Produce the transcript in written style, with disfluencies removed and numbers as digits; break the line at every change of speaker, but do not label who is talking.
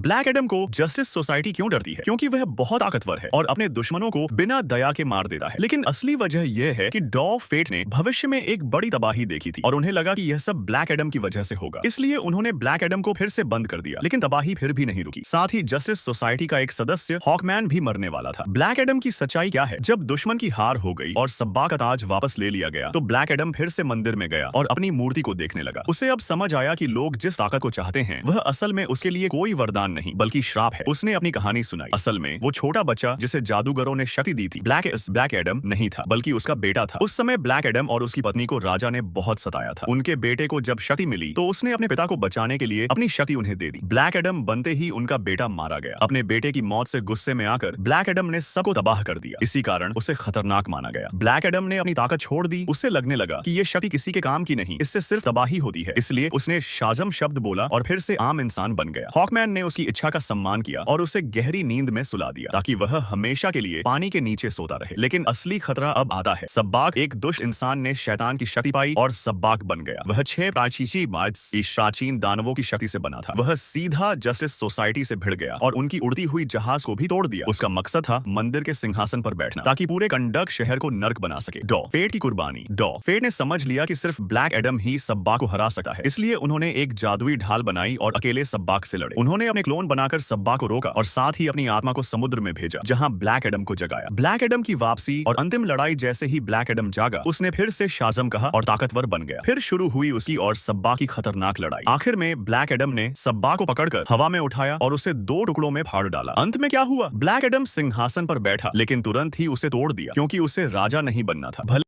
Black Adam को justice society क्यों डरती है? क्योंकि वह बहुत ताकतवर है और अपने दुश्मनों को बिना दया के मार देता है। लेकिन असली वजह यह है कि डॉ फेट ने भविष्य में एक बड़ी तबाही देखी थी और उन्हें लगा कि यह सब ब्लैक एडम की वजह से होगा। इसलिए उन्होंने ब्लैक एडम को फिर से बंद कर दिया, लेकिन तबाही फिर भी नहीं रुकी। साथ ही जस्टिस सोसाइटी का एक सदस्य हॉकमैन भी मरने वाला था। ब्लैक एडम की सच्चाई क्या है? जब दुश्मन की हार हो गई और सब्बा का ताज वापस ले लिया गया, तो ब्लैक एडम फिर से मंदिर में गया और अपनी मूर्ति को देखने लगा। उसे अब समझ आया कि लोग जिस ताकत को चाहते हैं वह असल में उसके लिए कोई वरदान नहीं बल्कि श्राप है। उसने अपनी कहानी सुनाई। असल में वो छोटा बच्चा जिसे जादूगरों ने शक्ति दी थी, ब्लैक एडम नहीं था बल्कि उसका बेटा था। उस समय ब्लैक एडम और उसकी पत्नी को राजा ने बहुत सताया था। उनके बेटे को जब शक्ति मिली तो उसने अपने पिता को बचाने के लिए अपनी शक्ति उन्हें दे दी। ब्लैक एडम बनते ही उनका बेटा मारा गया। अपने बेटे की मौत से गुस्से में आकर ब्लैक एडम ने सबको तबाह कर दिया। इसी कारण उसे खतरनाक माना गया। ब्लैक एडम ने अपनी ताकत छोड़ दी। उसे लगने लगा कि ये शक्ति किसी के काम की नहीं, इससे सिर्फ तबाही होती है। इसलिए उसने शाजम शब्द बोला और फिर से आम इंसान बन गया। हॉकमैन ने उसकी इच्छा का सम्मान किया और उसे गहरी नींद में सुला दिया ताकि वह हमेशा के लिए पानी के नीचे सोता रहे। लेकिन असली खतरा अब आता है। सब्बाक, एक दुष्ट इंसान ने शैतान की शक्ति पाई और सब्बाक बन गया। वह 6 प्राचीन दानवों की शक्ति से बना था। वह सीधा जस्टिस सोसाइटी से भिड़ गया और उनकी उड़ती हुई जहाज को भी तोड़ दिया। उसका मकसद था मंदिर के सिंहासन पर बैठना ताकि पूरे कंडक शहर को नर्क बना सके। डॉ फेट की कुर्बानी। डॉ फेट ने समझ लिया कि सिर्फ ब्लैक एडम ही सब्बाक को हरा सकता है। इसलिए उन्होंने एक जादुई ढाल बनाई और अकेले सब्बाक से लड़े। उन्होंने अपने क्लोन बनाकर सब्बाक को रोका और साथ ही अपनी आत्मा को समुद्र में भेजा जहां ब्लैक एडम को जगाया। ब्लैक एडम की वापसी और अंतिम लड़ाई जैसे ही ब्लैक एडम जागा, उसने फिर से शाजम कहा और ताकतवर बन गया। फिर शुरू हुई उसकी और सब्बा की खतरनाक लड़ाई। आखिर में ब्लैक एडम ने सब्बा को पकड़कर हवा में उठाया और उसे 2 टुकड़ों में फाड़ डाला। अंत में क्या हुआ? ब्लैक एडम सिंहासन पर बैठा लेकिन तुरंत ही उसे तोड़ दिया क्योंकि उसे राजा नहीं बनना था।